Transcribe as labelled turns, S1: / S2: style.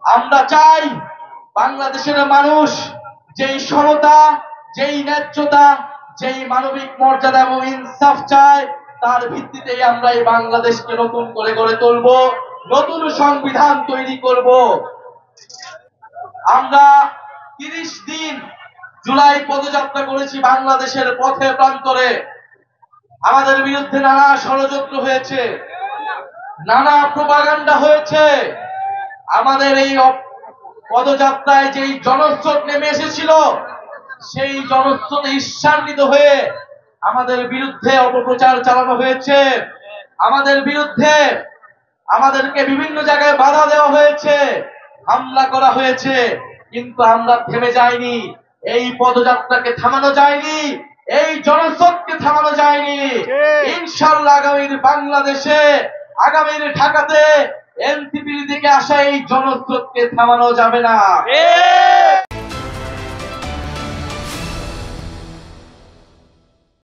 S1: আমরা চাই বাংলাদেশের মানুষ যেই সমতা, যেই ন্যায্যতা, যেই মানবিক মর্যাদা এবং ইনসাফ চায়, তার ভিত্তিতেই আমরা এই বাংলাদেশকে নতুন করে গড়ে তুলব, নতুন সংবিধান তৈরি করব। আমরা 30 দিন জুলাই পদযাত্রা করেছি বাংলাদেশের পথে প্রান্তরে। আমাদের বিরুদ্ধে নানা ষড়যন্ত্র হয়েছে, নানা প্রোপাগান্ডা হয়েছে। আমাদের এই পদযাত্রায় যেই জনস্রোত নেমে এসেছিল, সেই জনস্রোতে ঈর্ষান্বিত হয়ে আমাদের বিরুদ্ধে অপপ্রচার চালানো হয়েছে, আমাদের বিরুদ্ধে আমাদেরকে বিভিন্ন জায়গায় বাধা দেওয়া হয়েছে, হামলা করা হয়েছে। কিন্তু আমরা থেমে যাইনি, এই পদযাত্রাকে থামানো যায়নি, এই জনস্রোতকে থামানো যায়নি। ইনশাআল্লাহ আগামীর বাংলাদেশে, আগামীর ঢাকাতে এনসিপির দিকে আসা এই জনস্রোতকে থামানো যাবে না।